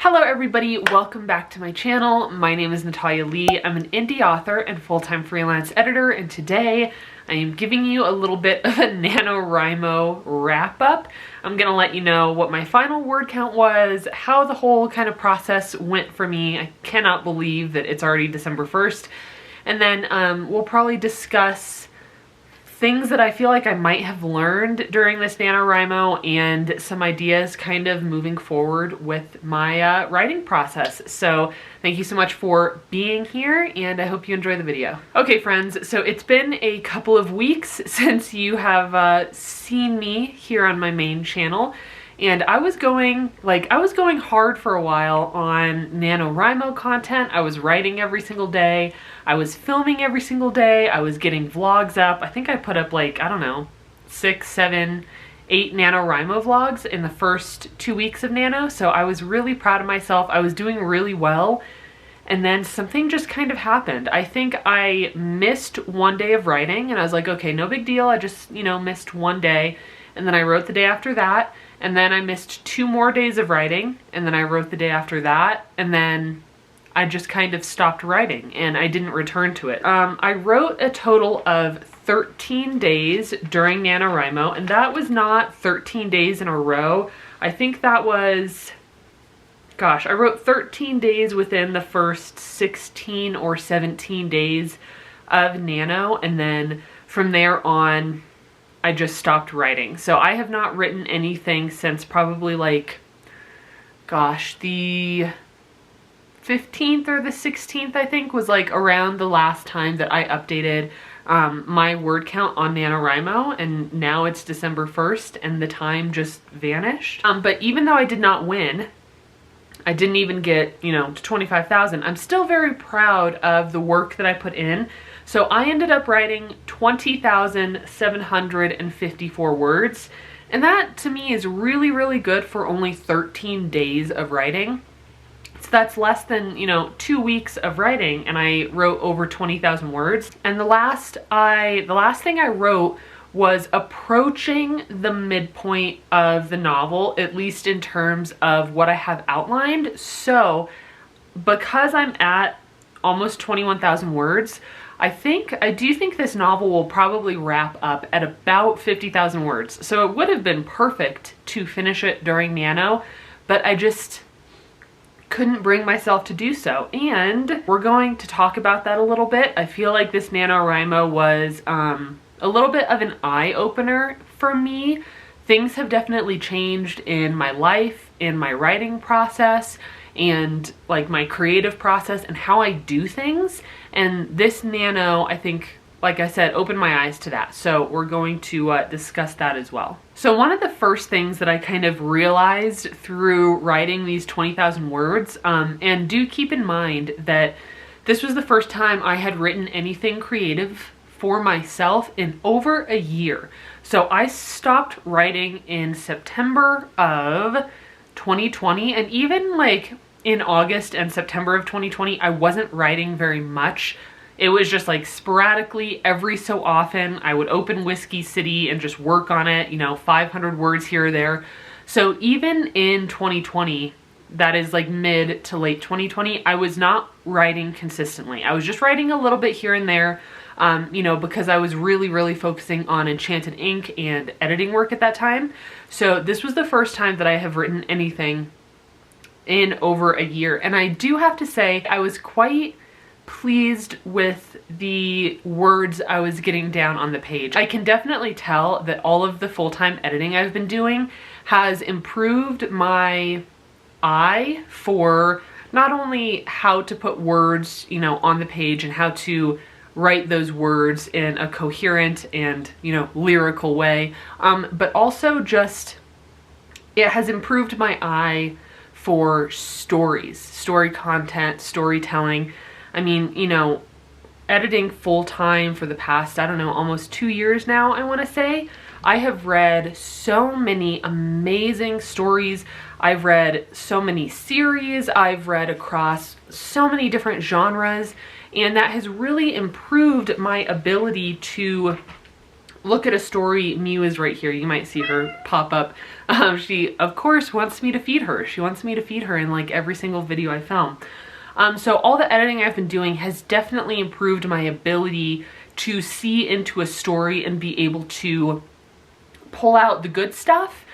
Hello everybody, welcome back to my channel. My name is Natalia Leigh. I'm an indie author and full-time freelance editor, and today I am giving you a little bit of a NaNoWriMo wrap-up. I'm gonna let you know what my final word count was, how the whole kind of process went for me. I cannot believe that it's already December 1st. And then we'll probably discuss things that I feel like I might have learned during this NaNoWriMo and some ideas kind of moving forward with my writing process. So thank you so much for being here, and I hope you enjoy the video. Okay friends, so it's been a couple of weeks since you have seen me here on my main channel. And I was going hard for a while on NaNoWriMo content. I was writing every single day. I was filming every single day. I was getting vlogs up. I think I put up like, I don't know, 6, 7, 8 NaNoWriMo vlogs in the first 2 weeks of Nano. So I was really proud of myself. I was doing really well. And then something just kind of happened. I think I missed one day of writing and I was like, okay, no big deal. I just, missed one day. And then I wrote the day after that. And then I missed 2 more days of writing, and then I wrote the day after that, and then I just kind of stopped writing, and I didn't return to it. I wrote a total of 13 days during NaNoWriMo, and that was not 13 days in a row. I think that was, gosh, I wrote 13 days within the first 16 or 17 days of Nano, and then from there on, I just stopped writing. So I have not written anything since probably like, gosh, the 15th or the 16th, I think, was like around the last time that I updated my word count on NaNoWriMo, and now it's December 1st and the time just vanished. But even though I did not win, I didn't even get, to 25,000, I'm still very proud of the work that I put in. So I ended up writing 20,754 words, and that to me is really, really good for only 13 days of writing. So that's less than, 2 weeks of writing, and I wrote over 20,000 words. And the last thing I wrote was approaching the midpoint of the novel, at least in terms of what I have outlined. So because I'm at almost 21,000 words, I do think this novel will probably wrap up at about 50,000 words. So it would have been perfect to finish it during Nano, but I just couldn't bring myself to do so. And we're going to talk about that a little bit. I feel like this NaNoWriMo was a little bit of an eye-opener for me. Things have definitely changed in my life, in my writing process, and like my creative process and how I do things. And this Nano, I think, like I said, opened my eyes to that. So we're going to discuss that as well. So one of the first things that I kind of realized through writing these 20,000 words, and do keep in mind that this was the first time I had written anything creative for myself in over a year. So I stopped writing in September of 2020, and even like in August and September of 2020, I wasn't writing very much. It was just like sporadically every so often I would open Whiskey City and just work on it, 500 words here or there. So even in 2020, that is like mid to late 2020, I was not writing consistently. I was just writing a little bit here and there, because I was really, really focusing on Enchanted Ink and editing work at that time. So this was the first time that I have written anything in over a year. And I do have to say, I was quite pleased with the words I was getting down on the page. I can definitely tell that all of the full-time editing I've been doing has improved my eye for not only how to put words, on the page and how to write those words in a coherent and, lyrical way, but also just, it has improved my eye for stories, story content, storytelling. I mean, editing full-time for the past, I don't know, almost 2 years now, I want to say. I have read so many amazing stories. I've read so many series. I've read across so many different genres, and that has really improved my ability to look at a story, Mew is right here. You might see her pop up. She, of course, wants me to feed her. She wants me to feed her in like every single video I film. So all the editing I've been doing has definitely improved my ability to see into a story and be able to pull out the good stuff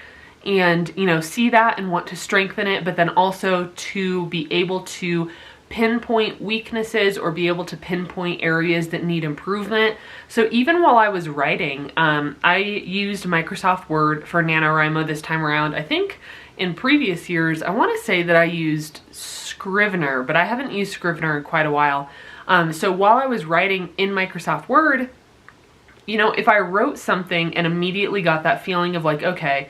and, you know, see that and want to strengthen it, but then also to be able to pinpoint weaknesses or be able to pinpoint areas that need improvement. So even while I was writing, I used Microsoft Word for NaNoWriMo this time around. I think in previous years, I want to say that I used Scrivener, but I haven't used Scrivener in quite a while. So while I was writing in Microsoft Word, you know, if I wrote something and immediately got that feeling of like, okay,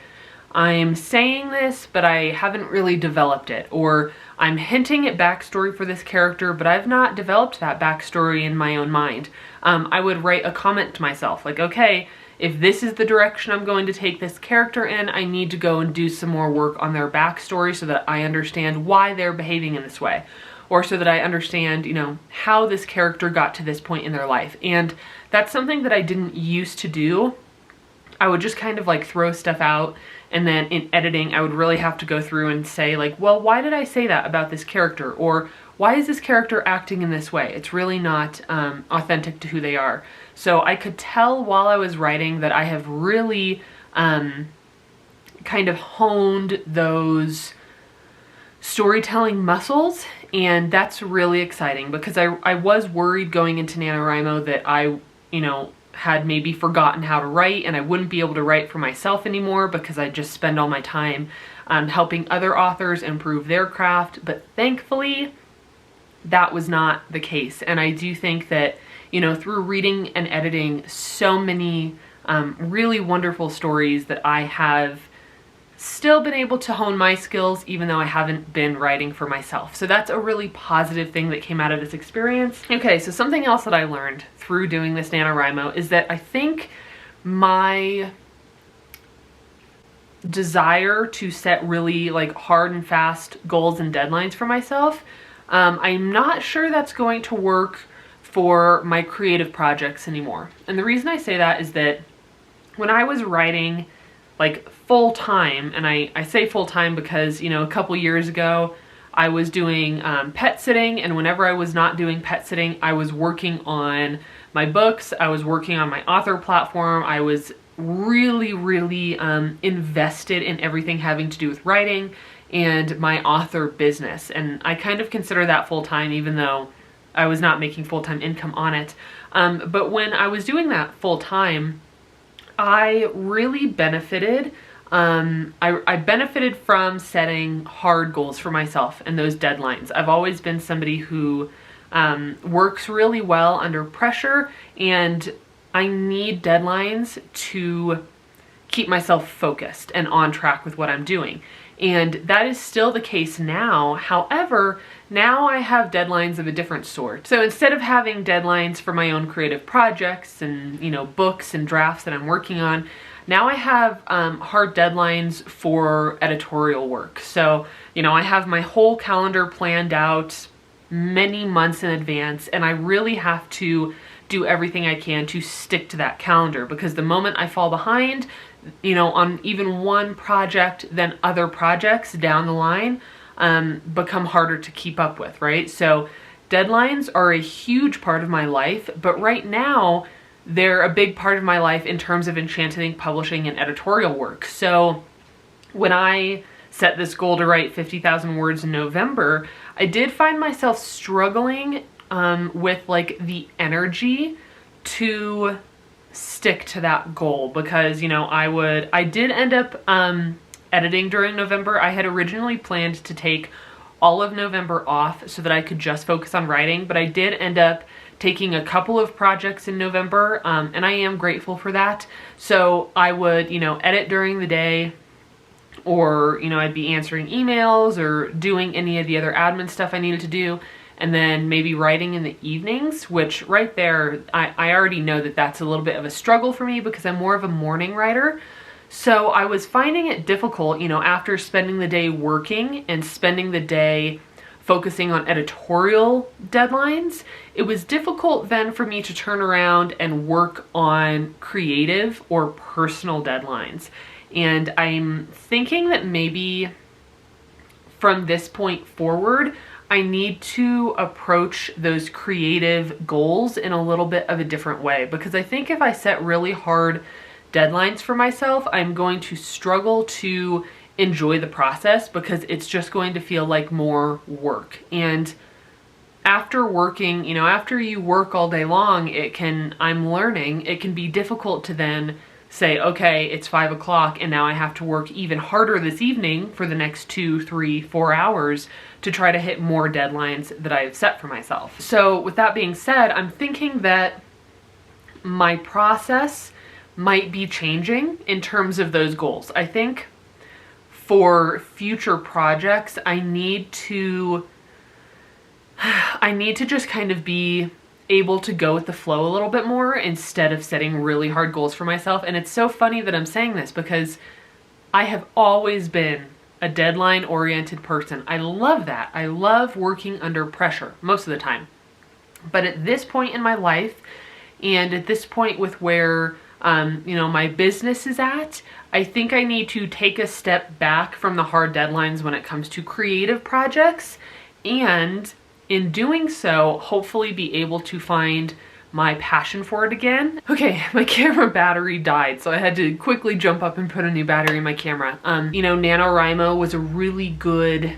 I'm saying this, but I haven't really developed it, or I'm hinting at backstory for this character, but I've not developed that backstory in my own mind, I would write a comment to myself like, okay, if this is the direction I'm going to take this character in, I need to go and do some more work on their backstory so that I understand why they're behaving in this way, or so that I understand, you know, how this character got to this point in their life. And that's something that I didn't used to do. I would just kind of like throw stuff out, and then in editing I would really have to go through and say like, well, why did I say that about this character? Or why is this character acting in this way? It's really not authentic to who they are. So I could tell while I was writing that I have really kind of honed those storytelling muscles, and that's really exciting because I was worried going into NaNoWriMo that I, you know, had maybe forgotten how to write and I wouldn't be able to write for myself anymore because I just spend all my time helping other authors improve their craft. But thankfully, that was not the case. And I do think that, you know, through reading and editing so many really wonderful stories that I have still been able to hone my skills even though I haven't been writing for myself. So that's a really positive thing that came out of this experience. Okay, so something else that I learned through doing this NaNoWriMo is that I think my desire to set really like hard and fast goals and deadlines for myself, I'm not sure that's going to work for my creative projects anymore. And the reason I say that is that when I was writing like full-time, and I say full-time because, you know, a couple years ago I was doing pet sitting, and whenever I was not doing pet sitting, I was working on my books, I was working on my author platform, I was really, really invested in everything having to do with writing and my author business. And I kind of consider that full-time even though I was not making full-time income on it. But when I was doing that full-time, I really benefited. I benefited from setting hard goals for myself and those deadlines. I've always been somebody who works really well under pressure, and I need deadlines to keep myself focused and on track with what I'm doing. And that is still the case now. However, now I have deadlines of a different sort. So instead of having deadlines for my own creative projects and, you know, books and drafts that I'm working on, now I have hard deadlines for editorial work. So, you know, I have my whole calendar planned out many months in advance, and I really have to do everything I can to stick to that calendar, because the moment I fall behind, you know, on even one project, then other projects down the line become harder to keep up with, right? So deadlines are a huge part of my life, but right now they're a big part of my life in terms of enchanting, publishing, and editorial work. So when I set this goal to write 50,000 words in November, I did find myself struggling with like the energy to stick to that goal, because, you know, I did end up editing during November. I had originally planned to take all of November off so that I could just focus on writing, but I did end up taking a couple of projects in November, and I am grateful for that. So I would, you know, edit during the day, or, you know, I'd be answering emails or doing any of the other admin stuff I needed to do, and then maybe writing in the evenings, which right there, I already know that that's a little bit of a struggle for me because I'm more of a morning writer. So I was finding it difficult, you know, after spending the day working and spending the day focusing on editorial deadlines, it was difficult then for me to turn around and work on creative or personal deadlines. And I'm thinking that maybe from this point forward, I need to approach those creative goals in a little bit of a different way, because I think if I set really hard deadlines for myself, I'm going to struggle to enjoy the process because it's just going to feel like more work. And after working, you know, after you work all day long, I'm learning, it can be difficult to then say, okay, it's 5 o'clock and now I have to work even harder this evening for the next 2, 3, 4 hours to try to hit more deadlines that I have set for myself. So with that being said, I'm thinking that my process might be changing in terms of those goals. I think for future projects, I need to just kind of be able to go with the flow a little bit more instead of setting really hard goals for myself. And it's so funny that I'm saying this because I have always been a deadline-oriented person. I love that. I love working under pressure most of the time. But at this point in my life, and at this point with where you know, my business is at, I think I need to take a step back from the hard deadlines when it comes to creative projects, and in doing so, hopefully be able to find my passion for it again. Okay, my camera battery died, so I had to quickly jump up and put a new battery in my camera. You know, NaNoWriMo was a really good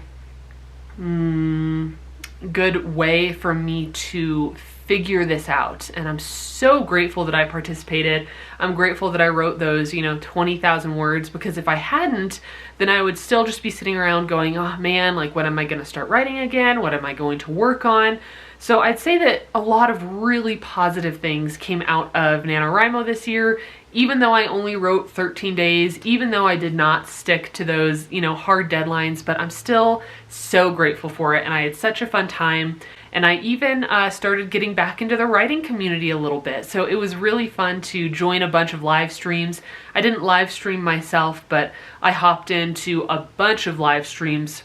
way for me to figure this out, and I'm so grateful that I participated. I'm grateful that I wrote those, you know, 20,000 words, because if I hadn't, then I would still just be sitting around going, oh man, like when am I going to start writing again? What am I going to work on? So I'd say that a lot of really positive things came out of NaNoWriMo this year, even though I only wrote 13 days, even though I did not stick to those, you know, hard deadlines, but I'm still so grateful for it, and I had such a fun time. And I even started getting back into the writing community a little bit. So it was really fun to join a bunch of live streams. I didn't live stream myself, but I hopped into a bunch of live streams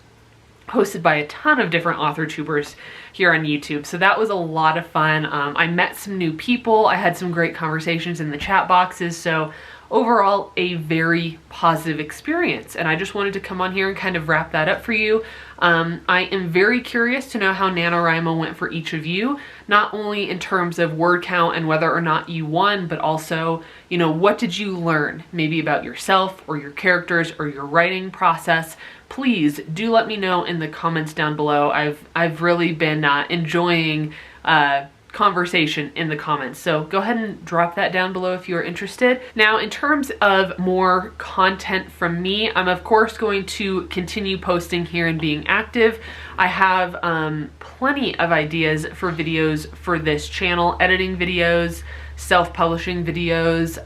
hosted by a ton of different author tubers here on YouTube. So that was a lot of fun. I met some new people. I had some great conversations in the chat boxes. So overall, a very positive experience. And I just wanted to come on here and kind of wrap that up for you. I am very curious to know how NaNoWriMo went for each of you, not only in terms of word count and whether or not you won, but also, you know, what did you learn maybe about yourself or your characters or your writing process? Please do let me know in the comments down below. I've really been enjoying conversation in the comments. So go ahead and drop that down below if you're interested. Now, in terms of more content from me, I'm of course going to continue posting here and being active. I have plenty of ideas for videos for this channel, editing videos, self-publishing videos,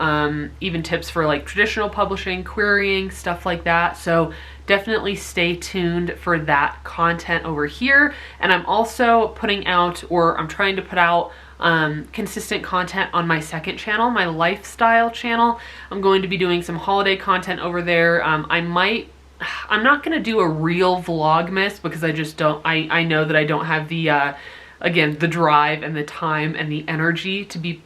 even tips for like traditional publishing, querying, stuff like that. So definitely stay tuned for that content over here. And I'm also putting out, or I'm trying to put out, consistent content on my second channel, my lifestyle channel. I'm going to be doing some holiday content over there. I'm not going to do a real Vlogmas because I just don't, I know that I don't have the, again, the drive and the time and the energy to be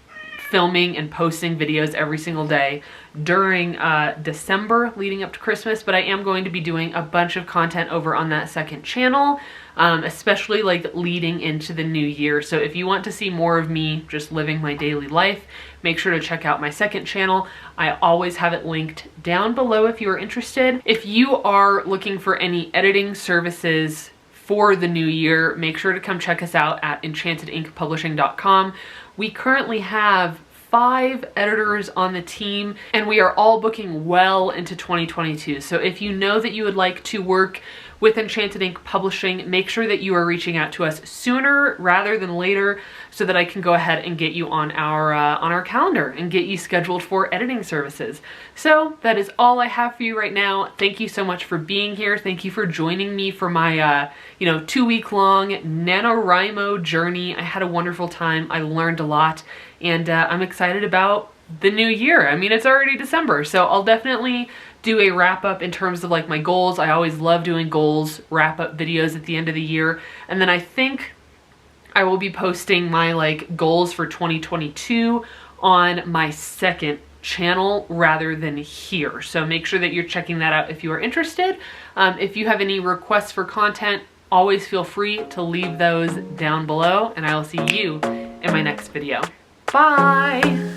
filming and posting videos every single day during December leading up to Christmas, but I am going to be doing a bunch of content over on that second channel, especially like leading into the new year. So if you want to see more of me just living my daily life, make sure to check out my second channel. I always have it linked down below if you are interested. If you are looking for any editing services for the new year, make sure to come check us out at enchantedinkpublishing.com. We currently have 5 editors on the team, and we are all booking well into 2022. So if you know that you would like to work with Enchanted Ink Publishing, make sure that you are reaching out to us sooner rather than later so that I can go ahead and get you on our calendar and get you scheduled for editing services. So that is all I have for you right now. Thank you so much for being here. Thank you for joining me for my 2-week-long NaNoWriMo journey. I had a wonderful time. I learned a lot, and I'm excited about the new year. I mean, it's already December, so I'll definitely do a wrap up in terms of like my goals. I always love doing goals wrap up videos at the end of the year. And then I think I will be posting my like goals for 2022 on my second channel rather than here. So make sure that you're checking that out if you are interested. If you have any requests for content, always feel free to leave those down below, and I will see you in my next video. Bye!